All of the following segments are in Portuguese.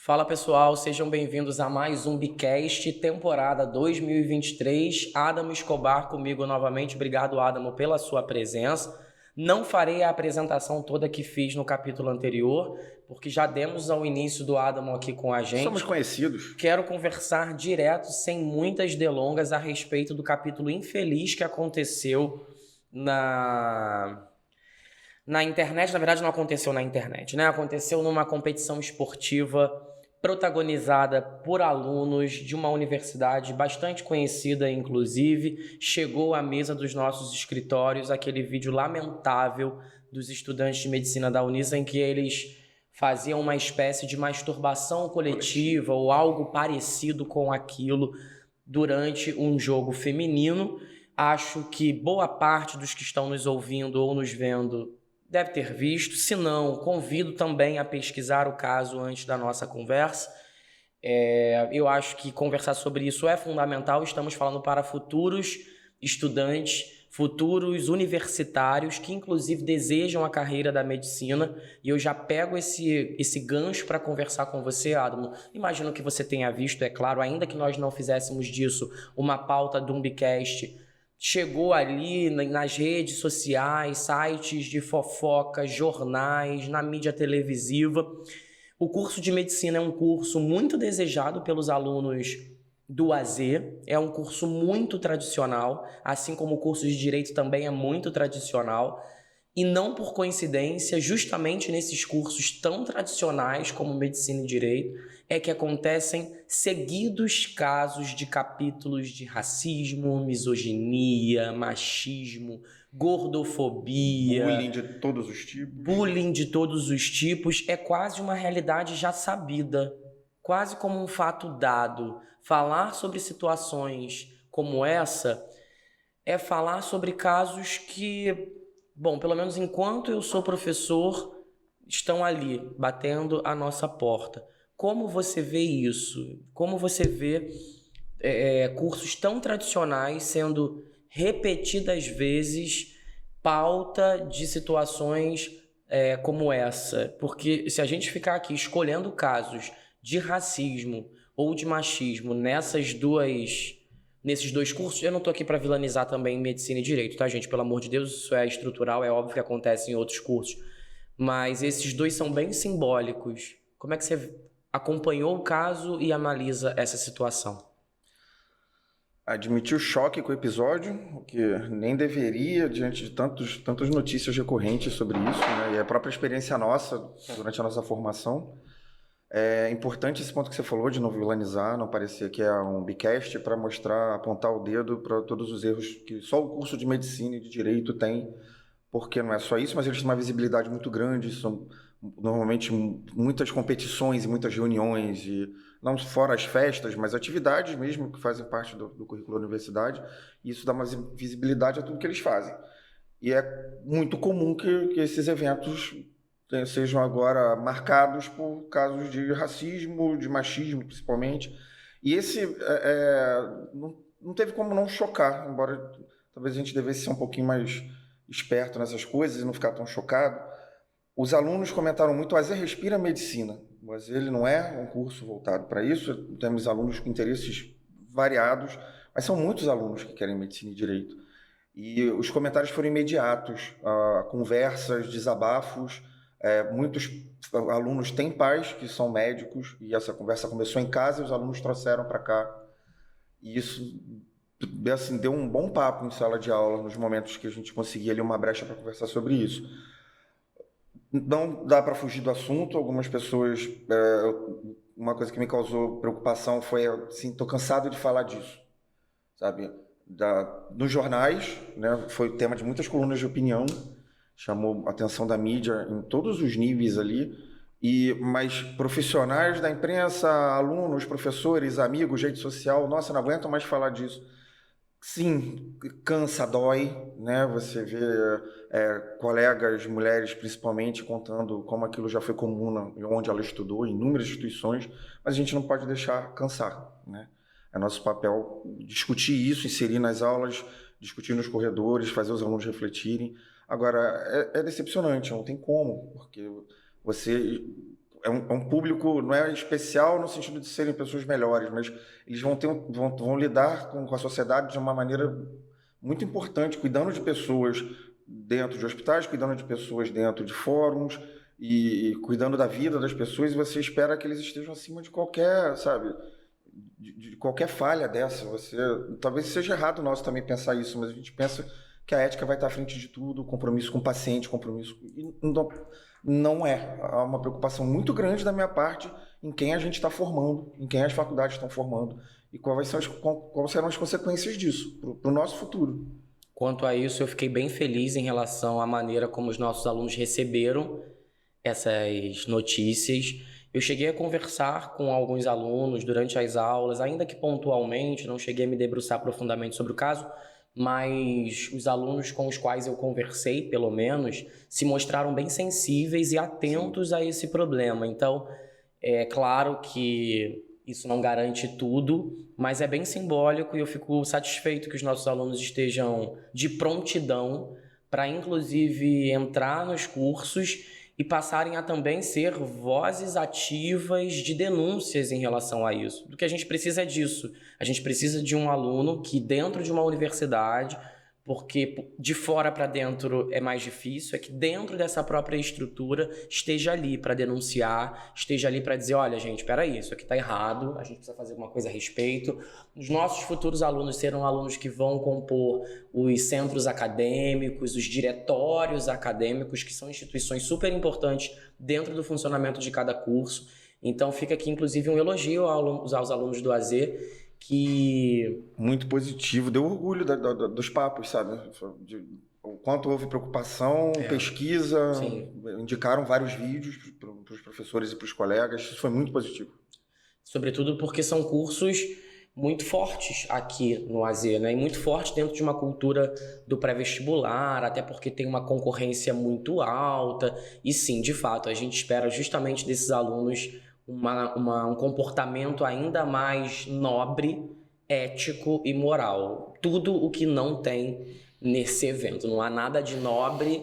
Fala pessoal, sejam bem-vindos a mais um Bicast, temporada 2023. Adamo Escobar comigo novamente. Obrigado, Adamo, pela sua presença. Não farei a apresentação toda que fiz no capítulo anterior, porque já demos ao início do Adamo aqui com a gente. Somos conhecidos. Quero conversar direto, sem muitas delongas, a respeito do capítulo infeliz que aconteceu na internet. Na verdade, não aconteceu na internet, né? Aconteceu numa competição esportiva protagonizada por alunos de uma universidade bastante conhecida, inclusive. Chegou à mesa dos nossos escritórios aquele vídeo lamentável dos estudantes de medicina da Unisa, em que eles faziam uma espécie de masturbação coletiva ou algo parecido com aquilo durante um jogo feminino. Acho que boa parte dos que estão nos ouvindo ou nos vendo deve ter visto. Se não, convido também a pesquisar o caso antes da nossa conversa. Eu acho que conversar sobre isso é fundamental. Estamos falando para futuros estudantes, futuros universitários que inclusive desejam a carreira da medicina, e eu já pego esse gancho para conversar com você, Adamo. Imagino que você tenha visto, é claro, ainda que nós não fizéssemos disso uma pauta do Umbicast. Chegou ali nas redes sociais, sites de fofoca, jornais, na mídia televisiva. O curso de medicina é um curso muito desejado pelos alunos do AZ, é um curso muito tradicional, assim como o curso de Direito também é muito tradicional. E não por coincidência, justamente nesses cursos tão tradicionais como Medicina e Direito, é que acontecem seguidos casos de capítulos de racismo, misoginia, machismo, gordofobia. Bullying de todos os tipos. Bullying de todos os tipos. É quase uma realidade já sabida, quase como um fato dado. Falar sobre situações como essa é falar sobre casos que, bom, pelo menos enquanto eu sou professor, estão ali, batendo a nossa porta. Como você vê isso? Como você vê cursos tão tradicionais sendo repetidas vezes pauta de situações como essa? Porque se a gente ficar aqui escolhendo casos de racismo ou de machismo nesses dois cursos, eu não tô aqui para vilanizar também medicina e direito, tá, gente? Pelo amor de Deus, isso é estrutural, é óbvio que acontece em outros cursos. Mas esses dois são bem simbólicos. Como é que você acompanhou o caso e analisa essa situação? Admitir o choque com o episódio, o que nem deveria, diante de tantas notícias recorrentes sobre isso, né? E a própria experiência nossa, durante a nossa formação. É importante esse ponto que você falou de não vilanizar, não parecer que é um bicast para mostrar, apontar o dedo para todos os erros que só o curso de medicina e de direito tem, porque não é só isso, mas eles têm uma visibilidade muito grande, são normalmente muitas competições e muitas reuniões, e não fora as festas, mas atuidades mesmo que fazem parte do currículo da universidade, e isso dá uma visibilidade a tudo que eles fazem. E é muito comum que esses eventos sejam agora marcados por casos de racismo, de machismo principalmente, e esse não teve como não chocar, embora talvez a gente devesse ser um pouquinho mais esperto nessas coisas e não ficar tão chocado. Os alunos comentaram muito: o AZ respira medicina. O AZ ele não é um curso voltado para isso, temos alunos com interesses variados, mas são muitos alunos que querem medicina e direito. E os comentários foram imediatos, conversas, desabafos. Muitos alunos têm pais que são médicos, e essa conversa começou em casa e os alunos trouxeram para cá. E isso assim, deu um bom papo em sala de aula, nos momentos que a gente conseguia ali uma brecha para conversar sobre isso. Não dá para fugir do assunto. Algumas pessoas, uma coisa que me causou preocupação foi assim: estou cansado de falar disso, sabe? Nos jornais, né, foi tema de muitas colunas de opinião, chamou a atenção da mídia em todos os níveis ali, mas profissionais da imprensa, alunos, professores, amigos, rede social, nossa, não aguentam mais falar disso. Sim, cansa, dói, né? Você vê colegas, mulheres principalmente, contando como aquilo já foi comum onde ela estudou, em inúmeras instituições, mas a gente não pode deixar cansar, né? É nosso papel discutir isso, inserir nas aulas, discutir nos corredores, fazer os alunos refletirem. Agora, é decepcionante, não tem como, porque você é um público, não é especial no sentido de serem pessoas melhores, mas eles vão lidar com a sociedade de uma maneira muito importante, cuidando de pessoas dentro de hospitais, cuidando de pessoas dentro de fóruns e cuidando da vida das pessoas, e você espera que eles estejam acima de qualquer, sabe, de qualquer falha dessa. Talvez seja errado nosso também pensar isso, mas a gente pensa que a ética vai estar à frente de tudo, compromisso com o paciente, compromisso... E não é. Há uma preocupação muito grande da minha parte em quem a gente está formando, em quem as faculdades estão formando e quais serão as consequências disso para o nosso futuro. Quanto a isso, eu fiquei bem feliz em relação à maneira como os nossos alunos receberam essas notícias. Eu cheguei a conversar com alguns alunos durante as aulas, ainda que pontualmente, não cheguei a me debruçar profundamente sobre o caso, mas os alunos com os quais eu conversei, pelo menos, se mostraram bem sensíveis e atentos a esse problema. Então, é claro que isso não garante tudo, mas é bem simbólico e eu fico satisfeito que os nossos alunos estejam de prontidão para, inclusive, entrar nos cursos e passarem a também ser vozes ativas de denúncias em relação a isso. O que a gente precisa é disso. A gente precisa de um aluno que, dentro de uma universidade, porque de fora para dentro é mais difícil, é que dentro dessa própria estrutura esteja ali para denunciar, esteja ali para dizer, olha, gente, espera aí, isso aqui está errado, a gente precisa fazer alguma coisa a respeito. Os nossos futuros alunos serão alunos que vão compor os centros acadêmicos, os diretórios acadêmicos, que são instituições super importantes dentro do funcionamento de cada curso. Então fica aqui, inclusive, um elogio aos alunos do AZ, que... Muito positivo, deu orgulho dos papos, sabe? O quanto houve preocupação, pesquisa, Sim. Indicaram vários vídeos para os professores e para os colegas, isso foi muito positivo. Sobretudo porque são cursos muito fortes aqui no AZ, né? E muito fortes dentro de uma cultura do pré-vestibular, até porque tem uma concorrência muito alta. E sim, de fato, a gente espera justamente desses alunos um comportamento ainda mais nobre, ético e moral. Tudo o que não tem nesse evento. Não há nada de nobre,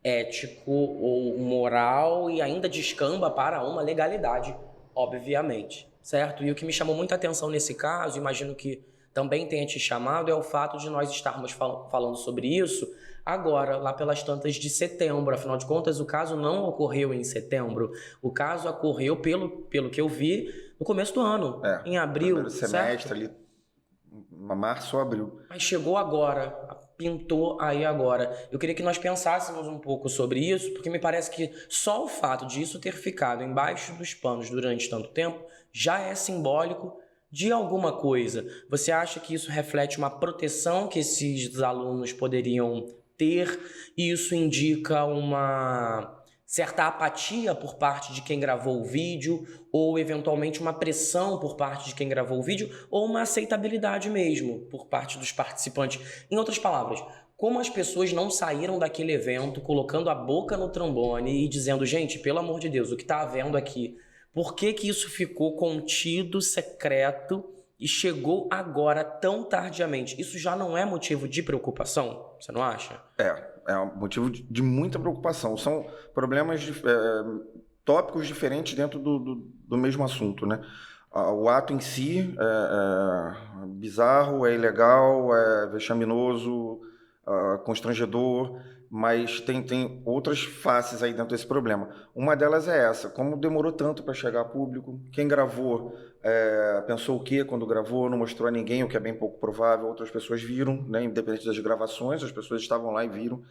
ético ou moral e ainda descamba para uma legalidade, obviamente, certo? E o que me chamou muita atenção nesse caso, imagino que também tenha te chamado, é o fato de nós estarmos falando sobre isso agora, lá pelas tantas de setembro. Afinal de contas, o caso não ocorreu em setembro. O caso ocorreu, pelo que eu vi, no começo do ano, em abril. Primeiro semestre, ali, março ou abril. Mas chegou agora, pintou aí agora. Eu queria que nós pensássemos um pouco sobre isso, porque me parece que só o fato de isso ter ficado embaixo dos panos durante tanto tempo já é simbólico de alguma coisa. Você acha que isso reflete uma proteção que esses alunos poderiam ter, e isso indica uma certa apatia por parte de quem gravou o vídeo, ou eventualmente uma pressão por parte de quem gravou o vídeo, ou uma aceitabilidade mesmo por parte dos participantes? Em outras palavras, como as pessoas não saíram daquele evento colocando a boca no trombone e dizendo, gente, pelo amor de Deus, o que está havendo aqui? Por que que isso ficou contido, secreto, e chegou agora tão tardiamente? Isso já não é motivo de preocupação? Você não acha? É um motivo de muita preocupação. São problemas, tópicos diferentes dentro do mesmo assunto, né? O ato em si é bizarro, é ilegal, é vexaminoso, constrangedor, mas tem outras faces aí dentro desse problema. Uma delas é essa, como demorou tanto para chegar a público, quem gravou pensou o quê quando gravou, não mostrou a ninguém, o que é bem pouco provável, outras pessoas viram, né, independente das gravações, as pessoas estavam lá e viram.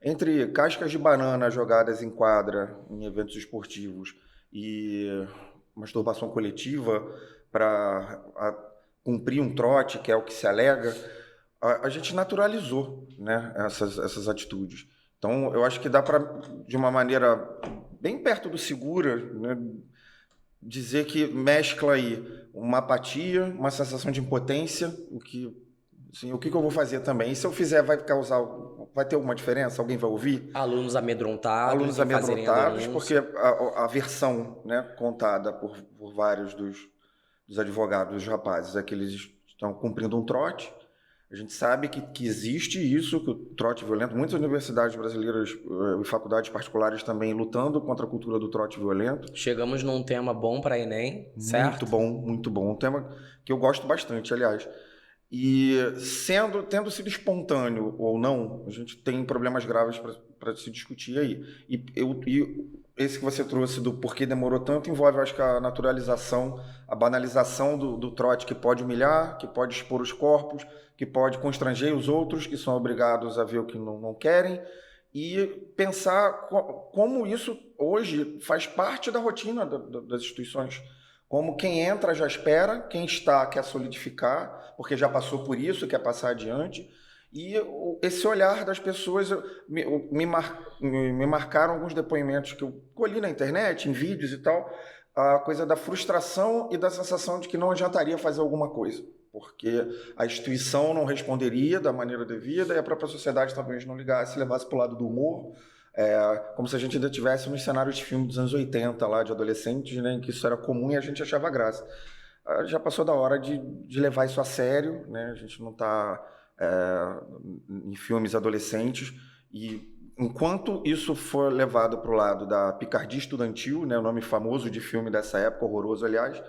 Entre cascas de banana jogadas em quadra, em eventos esportivos, e masturbação coletiva para cumprir um trote, que é o que se alega, a gente naturalizou, né, essas atitudes. Então, eu acho que dá para, de uma maneira bem perto do segura, né, dizer que mescla aí uma apatia, uma sensação de impotência, o que eu vou fazer também? E se eu fizer, vai ter alguma diferença? Alguém vai ouvir? Alunos amedrontados, porque a versão, né, contada por vários dos advogados, dos rapazes, é que eles estão cumprindo um trote, A gente sabe que existe isso, que o trote violento, muitas universidades brasileiras e faculdades particulares também lutando contra a cultura do trote violento. Chegamos num tema bom para Enem, certo? Muito bom. Um tema que eu gosto bastante, aliás. E tendo sido espontâneo ou não, a gente tem problemas graves para se discutir aí. E esse que você trouxe do porquê demorou tanto envolve, acho que, a naturalização, a banalização do trote, que pode humilhar, que pode expor os corpos, que pode constranger os outros, que são obrigados a ver o que não querem, e pensar como isso hoje faz parte da rotina das instituições. Como quem entra já espera, quem está quer solidificar, porque já passou por isso, quer passar adiante. E esse olhar das pessoas, me marcaram alguns depoimentos que eu colhi na internet, em vídeos e tal, a coisa da frustração e da sensação de que não adiantaria fazer alguma coisa, porque a instituição não responderia da maneira devida e a própria sociedade talvez não ligasse, levasse para o lado do humor. Como se a gente ainda estivesse nos cenários de filme dos anos 80, lá, de adolescentes, né, em que isso era comum e a gente achava graça. Já passou da hora de levar isso a sério, né? A gente não está em filmes adolescentes, e enquanto isso for levado para o lado da picardia estudantil, né, o nome famoso de filme dessa época, horroroso, aliás,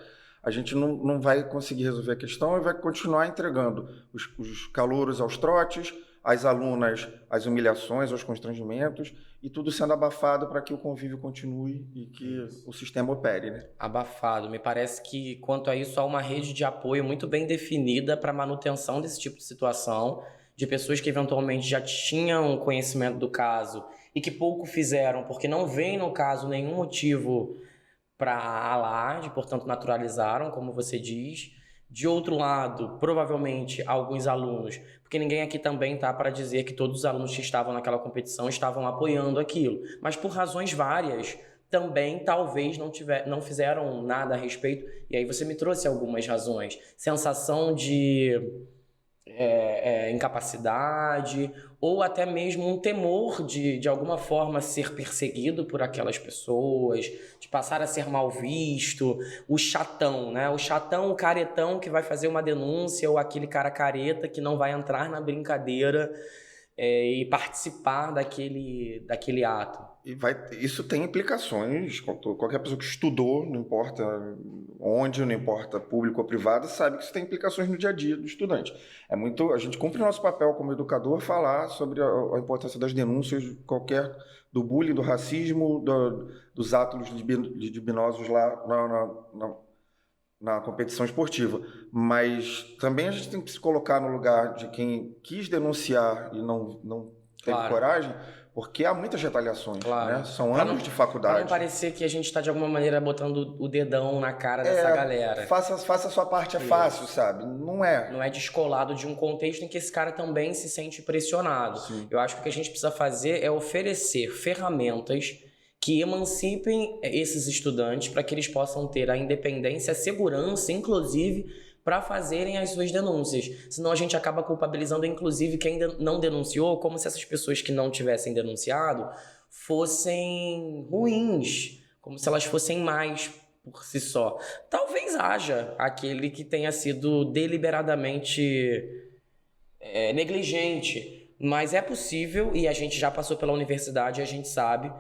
a gente não vai conseguir resolver a questão e vai continuar entregando os calouros aos trotes, as alunas às humilhações, aos constrangimentos, e tudo sendo abafado para que o convívio continue e que o sistema opere, né? Abafado. Me parece que, quanto a isso, há uma rede de apoio muito bem definida para a manutenção desse tipo de situação, de pessoas que eventualmente já tinham conhecimento do caso e que pouco fizeram, porque não veem no caso nenhum motivo para alarde, portanto naturalizaram, como você diz. De outro lado, provavelmente alguns alunos, porque ninguém aqui também tá para dizer que todos os alunos que estavam naquela competição estavam apoiando aquilo, mas por razões várias também talvez não fizeram nada a respeito, e aí você me trouxe algumas razões. Sensação de incapacidade, ou até mesmo um temor de alguma forma ser perseguido por aquelas pessoas, de passar a ser mal visto, o chatão, né? O chatão, o caretão que vai fazer uma denúncia, ou aquele cara careta que não vai entrar na brincadeira e participar daquele ato. Isso tem implicações. Qualquer pessoa que estudou, não importa onde, não importa público ou privado, sabe que isso tem implicações no dia a dia do estudante. A gente cumpre o nosso papel como educador, falar sobre a importância das denúncias, do bullying, do racismo, dos atos libidinosos lá na competição esportiva. Mas também a gente tem que se colocar no lugar de quem quis denunciar e não teve coragem, porque há muitas retaliações, né? São anos de faculdade. Para não parecer que a gente está de alguma maneira botando o dedão na cara dessa galera. Faça a sua parte, fácil, sabe? Não é. Não é descolado de um contexto em que esse cara também se sente pressionado. Sim. Eu acho que o que a gente precisa fazer é oferecer ferramentas que emancipem esses estudantes para que eles possam ter a independência, a segurança, inclusive, para fazerem as suas denúncias. Senão a gente acaba culpabilizando, inclusive, quem não denunciou, como se essas pessoas que não tivessem denunciado fossem ruins, como se elas fossem mais por si só. Talvez haja aquele que tenha sido deliberadamente negligente, mas é possível, e a gente já passou pela universidade, a gente sabe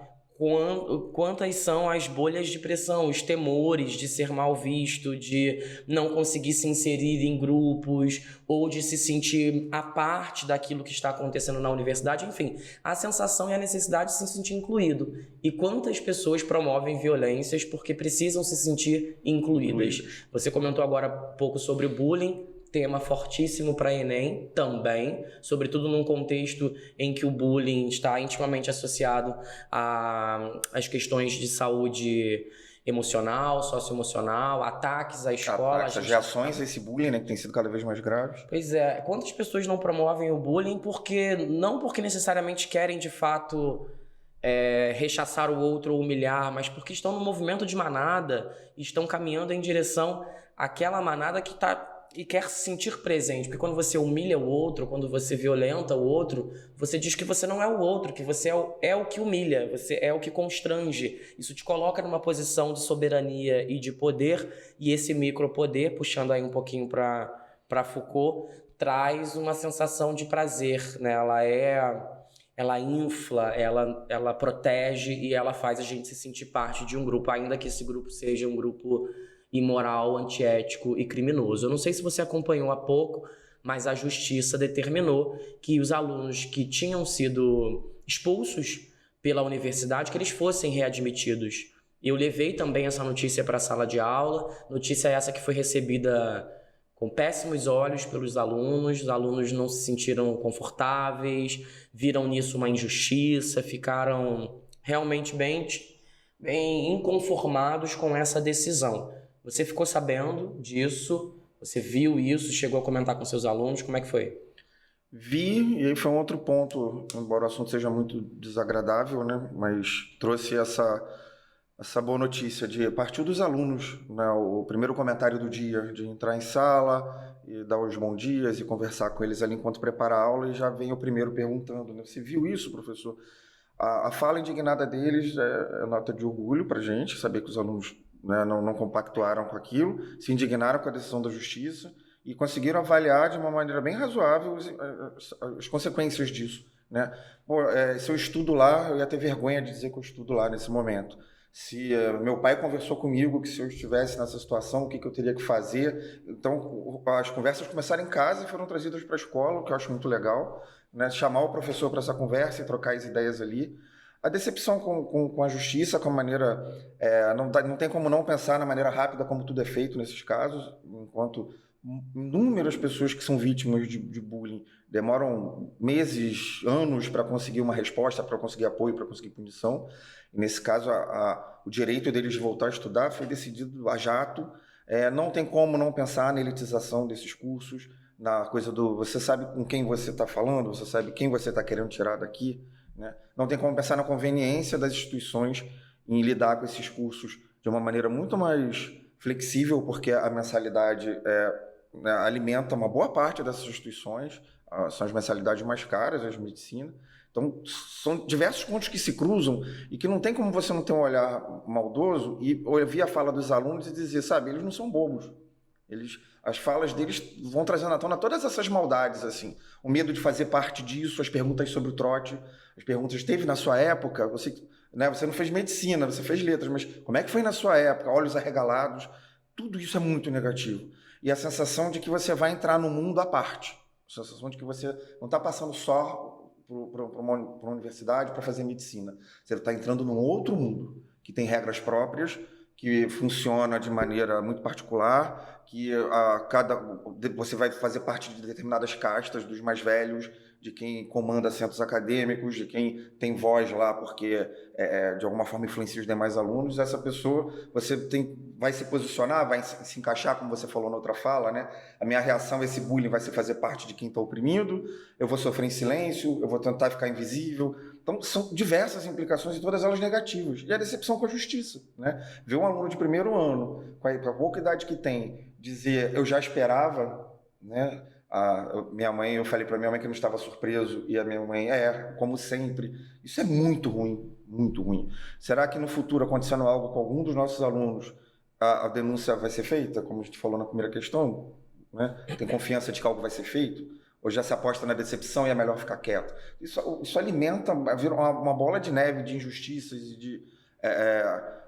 quantas são as bolhas de pressão, os temores de ser mal visto, de não conseguir se inserir em grupos, ou de se sentir a parte daquilo que está acontecendo na universidade. Enfim, a sensação e a necessidade de se sentir incluído. E quantas pessoas promovem violências porque precisam se sentir incluídas. Você comentou agora há pouco sobre o bullying, tema fortíssimo para Enem também, sobretudo num contexto em que o bullying está intimamente associado às questões de saúde emocional, socioemocional, ataques à escola. As reações a esse bullying, né, que tem sido cada vez mais graves. Pois é, quantas pessoas não promovem o bullying não porque necessariamente querem de fato rechaçar o outro ou humilhar, mas porque estão no movimento de manada, estão caminhando em direção àquela manada que está e quer se sentir presente, porque quando você humilha o outro, quando você violenta o outro, você diz que você não é o outro, que você é o que humilha, você é o que constrange. Isso te coloca numa posição de soberania e de poder, e esse micropoder, puxando aí um pouquinho para Foucault, traz uma sensação de prazer, né? Ela infla, ela protege e ela faz a gente se sentir parte de um grupo, ainda que esse grupo seja um grupo imoral, antiético e criminoso. Eu não sei se você acompanhou há pouco, mas a justiça determinou que os alunos que tinham sido expulsos pela universidade, que eles fossem readmitidos. Eu levei também essa notícia para a sala de aula, notícia essa que foi recebida com péssimos olhos pelos alunos, os alunos não se sentiram confortáveis, viram nisso uma injustiça, ficaram realmente bem inconformados com essa decisão. Você ficou sabendo disso? Você viu isso? Chegou a comentar com seus alunos? Como é que foi? Vi, e aí foi um outro ponto, embora o assunto seja muito desagradável, né? Mas trouxe essa boa notícia de partiu dos alunos, né? O primeiro comentário do dia, de entrar em sala e dar os bons dias e conversar com eles ali enquanto prepara a aula, e já vem o primeiro perguntando, né? Você viu isso, professor? A fala indignada deles é nota de orgulho para a gente, saber que os alunos, né, não compactuaram com aquilo, se indignaram com a decisão da justiça e conseguiram avaliar de uma maneira bem razoável as consequências disso, né? Pô, se eu estudo lá, eu ia ter vergonha de dizer que eu estudo lá nesse momento. Se meu pai conversou comigo que se eu estivesse nessa situação, o que eu teria que fazer. Então, as conversas começaram em casa e foram trazidas para a escola, o que eu acho muito legal, né? Chamar o professor para essa conversa e trocar as ideias ali. A decepção com a justiça, com a maneira... não tem como não pensar na maneira rápida como tudo é feito nesses casos, enquanto inúmeras pessoas que são vítimas de bullying demoram meses, anos para conseguir uma resposta, para conseguir apoio, para conseguir punição. E nesse caso, o direito deles de voltar a estudar foi decidido a jato. Não tem como não pensar na elitização desses cursos, na coisa do você sabe com quem você está falando, você sabe quem você está querendo tirar daqui, né? Não tem como pensar na conveniência das instituições em lidar com esses cursos de uma maneira muito mais flexível, porque a mensalidade alimenta uma boa parte dessas instituições, são as mensalidades mais caras, as de medicina. Então, são diversos pontos que se cruzam e que não tem como você não ter um olhar maldoso e ouvir a fala dos alunos e dizer, sabe, eles não são bobos. As falas deles vão trazendo à tona todas essas maldades, assim. O medo de fazer parte disso, as perguntas sobre o trote, as perguntas, teve na sua época, você não fez medicina, você fez letras, mas como é que foi na sua época? Olhos arregalados, tudo isso é muito negativo. E a sensação de que você vai entrar num mundo à parte. A sensação de que você não está passando só para uma universidade para fazer medicina. Você está entrando num outro mundo, que tem regras próprias, que funciona de maneira muito particular, que você vai fazer parte de determinadas castas, dos mais velhos, de quem comanda centros acadêmicos, de quem tem voz lá porque de alguma forma influencia os demais alunos. Essa pessoa, vai se posicionar, vai se encaixar, como você falou na outra fala, né? A minha reação a esse bullying vai ser fazer parte de quem está oprimido, eu vou sofrer em silêncio, eu vou tentar ficar invisível. Então, são diversas implicações e todas elas negativas. E a decepção com a justiça, né? Ver um aluno de primeiro ano, com a pouca idade que tem, dizer, eu já esperava, né? Eu falei para minha mãe que eu não estava surpreso, e a minha mãe, como sempre. Isso é muito ruim, muito ruim. Será que no futuro, acontecendo algo com algum dos nossos alunos, a denúncia vai ser feita, como a gente falou na primeira questão, né? Tem confiança de que algo vai ser feito? Ou já se aposta na decepção e é melhor ficar quieto? Isso alimenta, vira uma bola de neve de injustiças e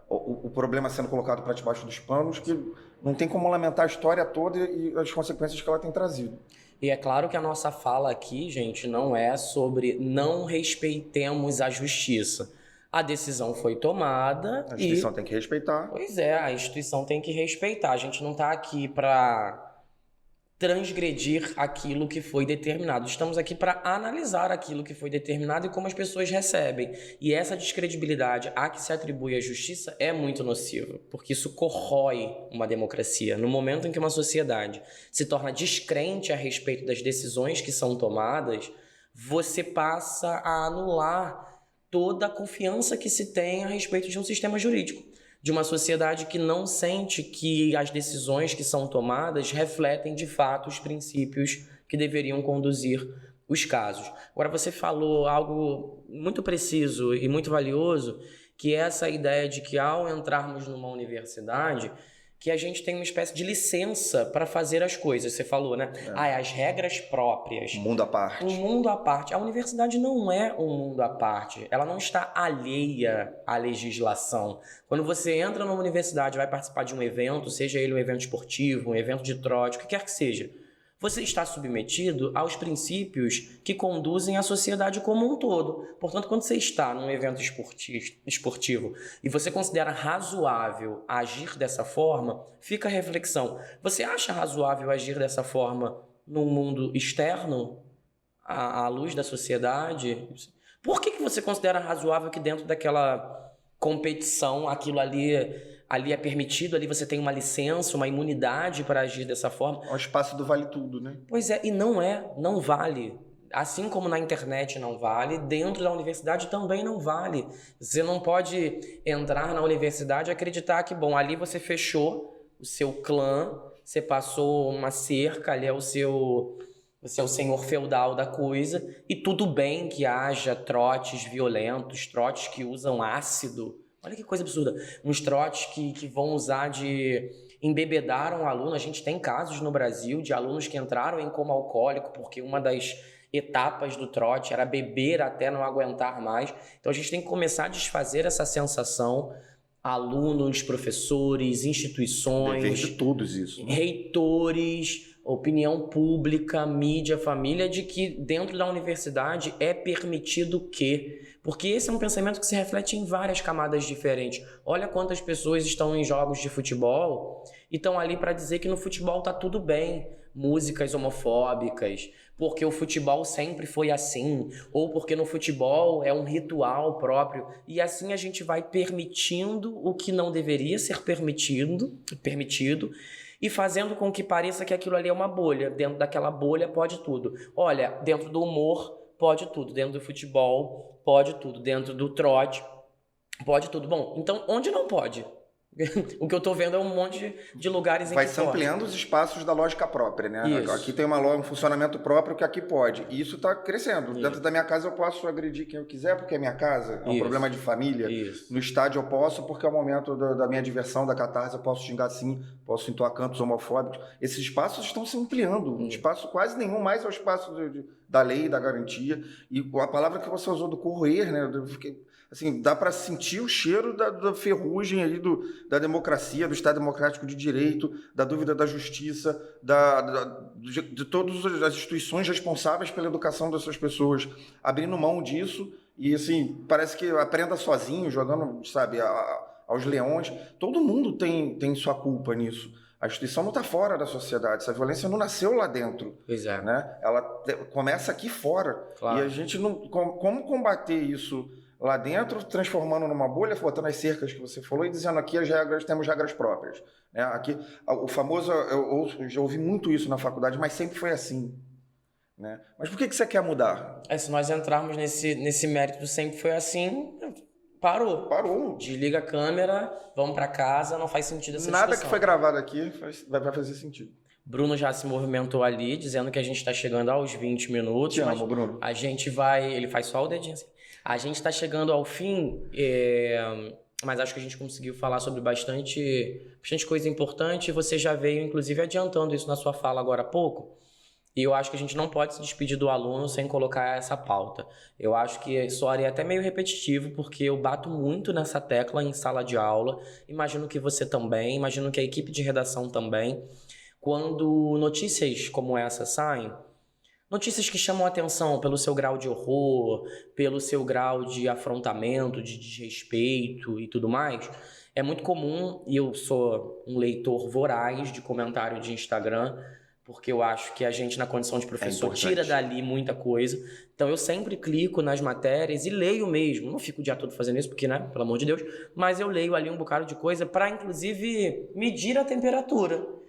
o problema sendo colocado para debaixo dos panos, que não tem como lamentar a história toda e as consequências que ela tem trazido. E é claro que a nossa fala aqui, gente, não é sobre não respeitemos a justiça. A decisão foi tomada. A instituição tem que respeitar. Pois é, a instituição tem que respeitar. A gente não está aqui para transgredir aquilo que foi determinado. Estamos aqui para analisar aquilo que foi determinado e como as pessoas recebem. E essa descredibilidade a que se atribui à justiça é muito nociva, porque isso corrói uma democracia. No momento em que uma sociedade se torna descrente a respeito das decisões que são tomadas, você passa a anular toda a confiança que se tem a respeito de um sistema jurídico, de uma sociedade que não sente que as decisões que são tomadas refletem de fato os princípios que deveriam conduzir os casos. Agora, você falou algo muito preciso e muito valioso, que é essa ideia de que ao entrarmos numa universidade, que a gente tem uma espécie de licença para fazer as coisas. Você falou, né? As regras próprias. Um mundo à parte. Um mundo à parte. A universidade não é um mundo à parte. Ela não está alheia à legislação. Quando você entra numa universidade e vai participar de um evento, seja ele um evento esportivo, um evento de trote, o que quer que seja, você está submetido aos princípios que conduzem a sociedade como um todo. Portanto, quando você está num evento esportivo e você considera razoável agir dessa forma, fica a reflexão. Você acha razoável agir dessa forma num mundo externo, à luz da sociedade? Por que você considera razoável que dentro daquela competição, aquilo ali é permitido, ali você tem uma licença, uma imunidade para agir dessa forma? É o espaço do vale tudo, né? Pois é, e não vale. Assim como na internet não vale, dentro da universidade também não vale. Você não pode entrar na universidade e acreditar que, bom, ali você fechou o seu clã, você passou uma cerca, ali você é o senhor feudal da coisa, e tudo bem que haja trotes violentos, trotes que usam ácido. Olha que coisa absurda. Uns trotes que vão usar de embebedar um aluno. A gente tem casos no Brasil de alunos que entraram em coma alcoólico porque uma das etapas do trote era beber até não aguentar mais. Então a gente tem que começar a desfazer essa sensação. Alunos, professores, instituições... Dever de todos isso, né? Reitores, opinião pública, mídia, família, de que dentro da universidade é permitido que... Porque esse é um pensamento que se reflete em várias camadas diferentes. Olha quantas pessoas estão em jogos de futebol e estão ali para dizer que no futebol tá tudo bem. Músicas homofóbicas, porque o futebol sempre foi assim, ou porque no futebol é um ritual próprio. E assim a gente vai permitindo o que não deveria ser permitido e fazendo com que pareça que aquilo ali é uma bolha. Dentro daquela bolha pode tudo. Olha, dentro do humor pode tudo, dentro do futebol pode tudo, dentro do trote pode tudo. Bom, então onde não pode? O que eu tô vendo é um monte de lugares em vai que se ampliando os espaços da lógica própria, né? Isso. Aqui tem um funcionamento próprio que aqui pode. E isso está crescendo. Isso. Dentro da minha casa eu posso agredir quem eu quiser, porque é minha casa. É um problema de família. Isso. No estádio eu posso, porque é o momento da minha diversão, da catarse, eu posso xingar sim, posso entoar cantos homofóbicos. Esses espaços estão se ampliando. Um espaço quase nenhum mais é o espaço da lei, da garantia. E a palavra que você usou do corroer, né? Assim, dá para sentir o cheiro da ferrugem aí da democracia, do Estado Democrático de Direito, da dúvida da justiça, de todas as instituições responsáveis pela educação dessas pessoas, abrindo mão disso e, assim, parece que aprenda sozinho, jogando, sabe, aos leões. Todo mundo tem sua culpa nisso. A instituição não está fora da sociedade, essa violência não nasceu lá dentro. Pois é. Né? Ela começa aqui fora. Claro. E a gente não... Como combater isso lá dentro, transformando numa bolha, botando as cercas que você falou e dizendo aqui temos regras próprias. Né? Aqui, o famoso, eu já ouvi muito isso na faculdade, mas sempre foi assim. Né? Mas por que você quer mudar? Se nós entrarmos nesse mérito sempre foi assim, parou. Desliga a câmera, vamos para casa, não faz sentido essa discussão. Nada que foi gravado aqui vai fazer sentido. Bruno já se movimentou ali, dizendo que a gente está chegando aos 20 minutos. Te amo, Bruno. A gente vai... Ele faz só o dedinho assim. A gente está chegando ao fim, mas acho que a gente conseguiu falar sobre bastante coisa importante. Você já veio, inclusive, adiantando isso na sua fala agora há pouco. E eu acho que a gente não pode se despedir do aluno sem colocar essa pauta. Eu acho que soaria até meio repetitivo, porque eu bato muito nessa tecla em sala de aula. Imagino que você também, imagino que a equipe de redação também. Quando notícias como essa saem, notícias que chamam a atenção pelo seu grau de horror, pelo seu grau de afrontamento, de desrespeito e tudo mais, é muito comum, e eu sou um leitor voraz de comentário de Instagram, porque eu acho que a gente, na condição de professor, tira dali muita coisa. Então eu sempre clico nas matérias e leio mesmo. Não fico o dia todo fazendo isso, porque, né, pelo amor de Deus, mas eu leio ali um bocado de coisa para, inclusive, medir a temperatura.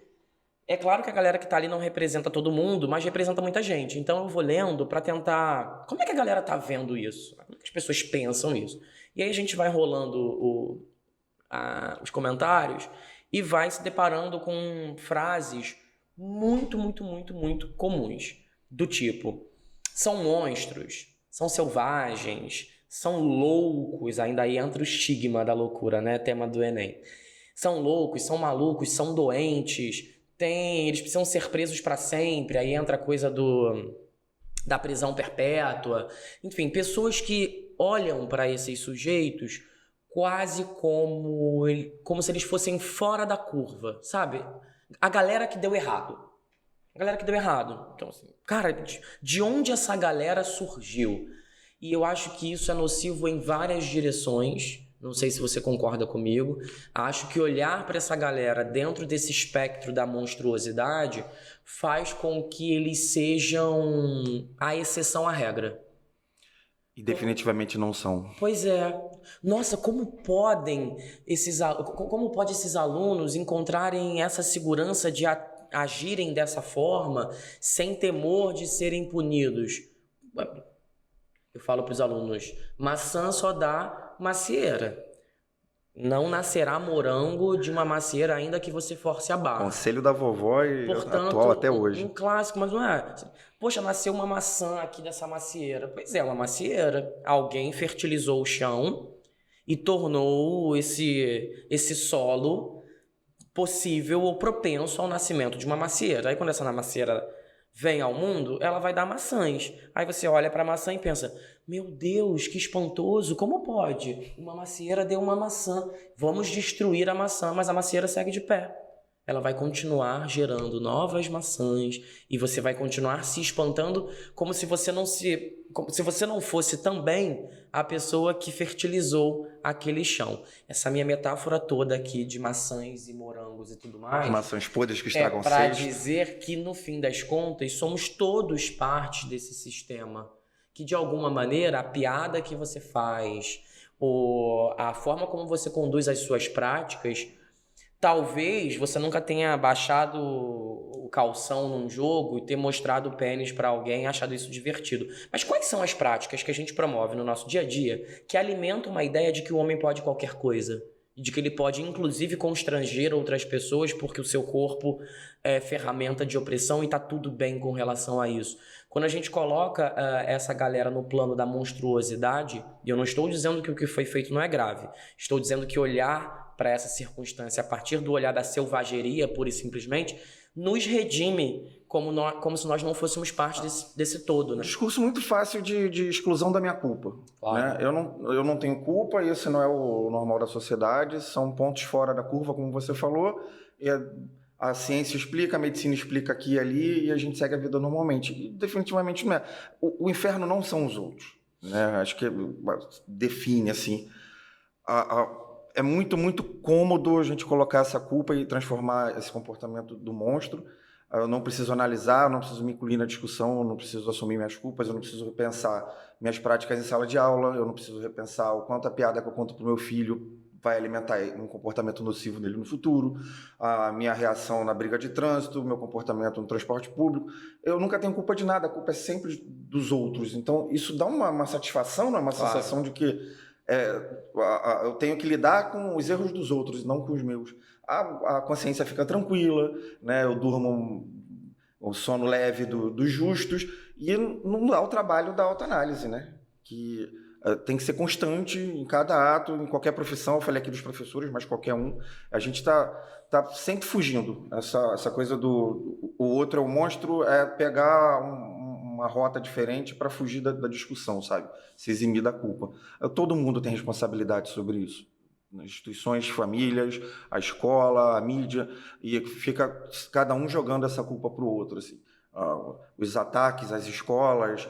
É claro que a galera que tá ali não representa todo mundo, mas representa muita gente. Então eu vou lendo para tentar... Como é que a galera tá vendo isso? Como é que as pessoas pensam isso? E aí a gente vai rolando os comentários e vai se deparando com frases muito, muito, muito, muito comuns. Do tipo, são monstros, são selvagens, são loucos, ainda aí entra o estigma da loucura, né? Tema do Enem. são loucos, são malucos, são doentes, eles precisam ser presos para sempre, aí entra a coisa da prisão perpétua. Enfim, pessoas que olham para esses sujeitos quase como se eles fossem fora da curva, sabe? A galera que deu errado. A galera que deu errado. Então, assim, cara, de onde essa galera surgiu? E eu acho que isso é nocivo em várias direções. Não sei se você concorda comigo. Acho que olhar para essa galera dentro desse espectro da monstruosidade faz com que eles sejam a exceção à regra. E definitivamente não são. Pois é. Nossa, como pode esses alunos encontrarem essa segurança de agirem dessa forma sem temor de serem punidos? Eu falo para os alunos, maçã só dá macieira. Não nascerá morango de uma macieira ainda que você force a barra. Conselho da vovó e Portanto, atual até hoje. Um clássico, mas não é. Poxa, nasceu uma maçã aqui dessa macieira. Pois é, uma macieira. Alguém fertilizou o chão e tornou esse solo possível ou propenso ao nascimento de uma macieira. Aí quando essa macieira vem ao mundo, ela vai dar maçãs. Aí você olha para a maçã e pensa, meu Deus, que espantoso, como pode? Uma macieira deu uma maçã, vamos destruir a maçã, mas a macieira segue de pé. Ela vai continuar gerando novas maçãs e você vai continuar se espantando como se você não fosse também a pessoa que fertilizou aquele chão. Essa minha metáfora toda aqui de maçãs e morangos e tudo mais... Maçãs podres que estragam para cesto. dizer que, no fim das contas, somos todos parte desse sistema. Que, de alguma maneira, a piada que você faz ou a forma como você conduz as suas práticas... Talvez você nunca tenha baixado o calção num jogo e ter mostrado o pênis para alguém e achado isso divertido. Mas quais são as práticas que a gente promove no nosso dia a dia que alimentam uma ideia de que o homem pode qualquer coisa? De que ele pode, inclusive, constranger outras pessoas porque o seu corpo é ferramenta de opressão e tá tudo bem com relação a isso. Quando a gente coloca essa galera no plano da monstruosidade, e eu não estou dizendo que o que foi feito não é grave, estou dizendo que olhar para essa circunstância a partir do olhar da selvageria, pura e simplesmente, nos redime como se nós não fôssemos parte desse todo, né? Um discurso muito fácil de exclusão da minha culpa. Claro. Né? Eu não tenho culpa, esse não é o normal da sociedade, são pontos fora da curva, como você falou, e a ciência explica, a medicina explica aqui e ali, e a gente segue a vida normalmente. E definitivamente não é. O inferno não são os outros. Né? Acho que define assim... É muito, muito cômodo a gente colocar essa culpa e transformar esse comportamento do monstro. Eu não preciso analisar, eu não preciso me incluir na discussão, eu não preciso assumir minhas culpas, eu não preciso repensar minhas práticas em sala de aula, eu não preciso repensar o quanto a piada que eu conto para o meu filho vai alimentar um comportamento nocivo nele no futuro, a minha reação na briga de trânsito, o meu comportamento no transporte público. Eu nunca tenho culpa de nada, a culpa é sempre dos outros. Então, isso dá uma satisfação, uma sensação de que eu tenho que lidar com os erros dos outros, não com os meus. A consciência fica tranquila, né? Eu durmo o sono leve dos justos, e não dá o trabalho da autoanálise, né? Que tem que ser constante em cada ato, em qualquer profissão. Eu falei aqui dos professores, mas qualquer um. A gente tá sempre fugindo. Essa coisa do o outro é o monstro, é pegar uma rota diferente para fugir da discussão, sabe? Se eximir da culpa. Todo mundo tem responsabilidade sobre isso. Instituições, famílias, a escola, a mídia, e fica cada um jogando essa culpa para o outro, assim. Os ataques às escolas,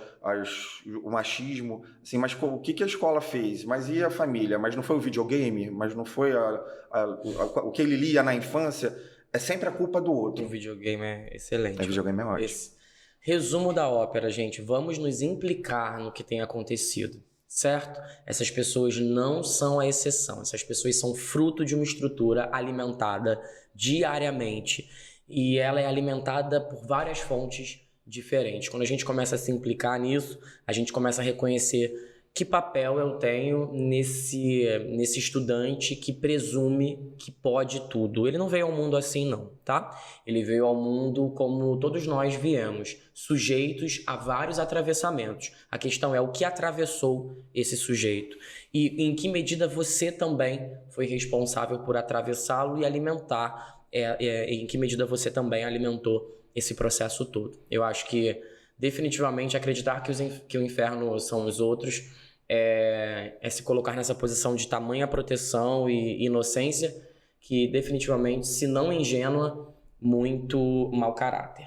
o machismo, assim, mas o que a escola fez? Mas e a família? Mas não foi o videogame? Mas não foi o que ele lia na infância? É sempre a culpa do outro. O videogame é excelente. O videogame é ótimo. Resumo da ópera, gente. Vamos nos implicar no que tem acontecido, certo? Essas pessoas não são a exceção. Essas pessoas são fruto de uma estrutura alimentada diariamente. E ela é alimentada por várias fontes diferentes. Quando a gente começa a se implicar nisso, a gente começa a reconhecer que papel eu tenho nesse estudante que presume que pode tudo. Ele não veio ao mundo assim, não, tá? Ele veio ao mundo como todos nós viemos, sujeitos a vários atravessamentos. A questão é o que atravessou esse sujeito e em que medida você também foi responsável por atravessá-lo e alimentar, em que medida você também alimentou esse processo todo. Eu acho que definitivamente acreditar que o inferno são os outros é se colocar nessa posição de tamanha proteção e inocência que definitivamente, se não ingênua, muito mau caráter.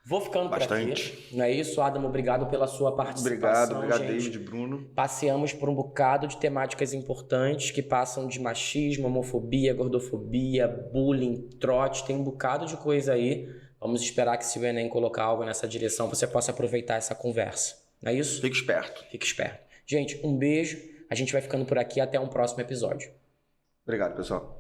Vou ficando por aqui, não é isso? Adamo, obrigado pela sua participação. Obrigado, gente. David, Bruno. Passeamos por um bocado de temáticas importantes que passam de machismo, homofobia, gordofobia, bullying, trote, tem um bocado de coisa aí. Vamos esperar que, se o Enem colocar algo nessa direção, você possa aproveitar essa conversa. Não é isso? Fique esperto. Fique esperto. Gente, um beijo. A gente vai ficando por aqui. Até um próximo episódio. Obrigado, pessoal.